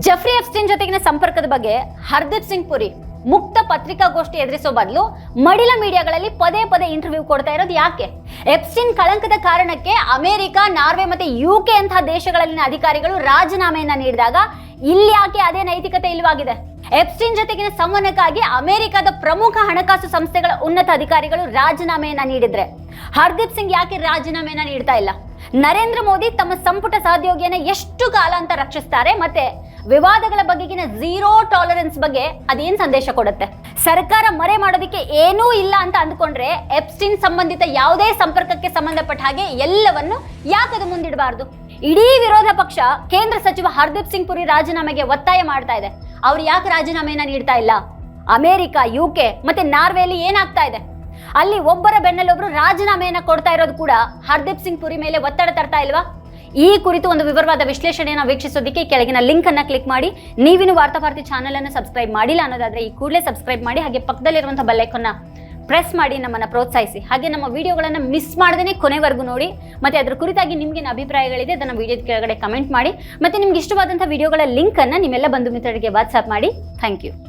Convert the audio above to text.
Jeffrey ಎಪ್ಸ್ಟೈನ್ ಜೊತೆಗಿನ ಸಂಪರ್ಕದ ಬಗ್ಗೆ ಹರ್ದೀಪ್ ಸಿಂಗ್ ಪುರಿ ಮುಕ್ತ ಪತ್ರಿಕಾಗೋಷ್ಠಿ ಎದುರಿಸೋ ಬದಲು ಮಡಿಲ ಮೀಡಿಯಾಗಳಲ್ಲಿ ಪದೇ ಪದೇ ಇಂಟರ್ವ್ಯೂ ಕೊಡ್ತಾ ಇರೋದು ಯಾಕೆ? ಎಪ್ಸ್ಟೈನ್ ಕಳಂಕದ ಕಾರಣಕ್ಕೆ ಅಮೆರಿಕ, ನಾರ್ವೆ ಮತ್ತೆ ಯುಕೆ ಅಂತಹ ದೇಶಗಳಲ್ಲಿನ ಅಧಿಕಾರಿಗಳು ರಾಜೀನಾಮೆಯನ್ನ ನೀಡಿದಾಗ ಇಲ್ಲಿ ಯಾಕೆ ಅದೇ ನೈತಿಕತೆ ಇಲ್ಲವಾಗಿದೆ? ಎಪ್ಸ್ಟೈನ್ ಜೊತೆಗಿನ ಸಂವಹನಕ್ಕಾಗಿ ಅಮೆರಿಕದ ಪ್ರಮುಖ ಹಣಕಾಸು ಸಂಸ್ಥೆಗಳ ಉನ್ನತ ಅಧಿಕಾರಿಗಳು ರಾಜೀನಾಮೆಯನ್ನ ನೀಡಿದ್ರೆ ಹರ್ದೀಪ್ ಸಿಂಗ್ ಯಾಕೆ ರಾಜೀನಾಮೆಯನ್ನ ನೀಡ್ತಾ ಇಲ್ಲ? ನರೇಂದ್ರ ಮೋದಿ ತಮ್ಮ ಸಂಪುಟ ಸಹೋದ್ಯೋಗಿಯನ್ನ ಎಷ್ಟು ಕಾಲ ಅಂತ ರಕ್ಷಿಸ್ತಾರೆ? ಮತ್ತೆ ವಿವಾದಗಳ ಬಗೆಗಿನ ಝೀರೋ ಟಾಲರೆನ್ಸ್ ಬಗ್ಗೆ ಅದೇನ್ ಸಂದೇಶ ಕೊಡುತ್ತೆ? ಸರ್ಕಾರ ಮರೆ ಮಾಡೋದಕ್ಕೆ ಏನೂ ಇಲ್ಲ ಅಂತ ಅಂದ್ಕೊಂಡ್ರೆ ಎಪ್ಸ್ಟೈನ್ ಸಂಬಂಧಿತ ಯಾವುದೇ ಸಂಪರ್ಕಕ್ಕೆ ಸಂಬಂಧಪಟ್ಟ ಹಾಗೆ ಎಲ್ಲವನ್ನು ಯಾಕದು ಮುಂದಿಡಬಾರ್ದು? ಇಡೀ ವಿರೋಧ ಪಕ್ಷ ಕೇಂದ್ರ ಸಚಿವ ಹರ್ದೀಪ್ ಸಿಂಗ್ ಪುರಿ ರಾಜೀನಾಮೆಗೆ ಒತ್ತಾಯ ಮಾಡ್ತಾ ಇದೆ. ಅವ್ರು ಯಾಕೆ ರಾಜೀನಾಮೆಯನ್ನ ನೀಡ್ತಾ ಇಲ್ಲ? ಅಮೆರಿಕ, ಯುಕೆ ಮತ್ತೆ ನಾರ್ವೆಯಲ್ಲಿ ಏನಾಗ್ತಾ ಇದೆ? ಅಲ್ಲಿ ಒಬ್ಬರ ಬೆನ್ನಲ್ಲೊಬ್ರು ರಾಜೀನಾಮೆಯನ್ನ ಕೊಡ್ತಾ ಇರೋದು ಕೂಡ ಹರ್ದೀಪ್ ಸಿಂಗ್ ಪುರಿ ಮೇಲೆ ಒತ್ತಡ ತರ್ತಾ ಇಲ್ವಾ? ಈ ಕುರಿತು ಒಂದು ವಿವರವಾದ ವಿಶ್ಲೇಷಣೆಯನ್ನು ವೀಕ್ಷಿಸೋದಕ್ಕೆ ಕೆಳಗಿನ ಲಿಂಕ್ ಅನ್ನ ಕ್ಲಿಕ್ ಮಾಡಿ. ನೀವಿನ್ನು ವಾರ್ತಾಭಾರತಿ ಚಾನೆಲ್ ಅನ್ನು ಸಬ್ಸ್ಕ್ರೈಬ್ ಮಾಡಿಲ್ಲ ಅನ್ನೋದಾದ್ರೆ ಈ ಕೂಡಲೇ ಸಬ್ಸ್ಕ್ರೈಬ್ ಮಾಡಿ, ಹಾಗೆ ಪಕ್ಕದಲ್ಲಿರುವಂತಹ ಬೆಲ್ ಐಕಾನ್ ನ ಪ್ರೆಸ್ ಮಾಡಿ ನಮ್ಮನ್ನ ಪ್ರೋತ್ಸಾಹಿಸಿ. ಹಾಗೆ ನಮ್ಮ ವಿಡಿಯೋಗಳನ್ನು ಮಿಸ್ ಮಾಡದೇನೆ ಕೊನೆವರೆಗೂ ನೋಡಿ. ಮತ್ತೆ ಅದರ ಕುರಿತಾಗಿ ನಿಮ್ಗೇನು ಅಭಿಪ್ರಾಯಗಳಿದೆ ಅದನ್ನ ವಿಡಿಯೋದ ಕೆಳಗಡೆ ಕಮೆಂಟ್ ಮಾಡಿ. ಮತ್ತೆ ನಿಮ್ಗೆ ಇಷ್ಟವಾದಂತಹ ವಿಡಿಯೋಗಳ ಲಿಂಕ್ ಅನ್ನ ನಿಮ್ಮೆಲ್ಲ ಬಂಧು ಮಿತ್ರರಿಗೆ ವಾಟ್ಸ್ಆಪ್ ಮಾಡಿ. Thank you.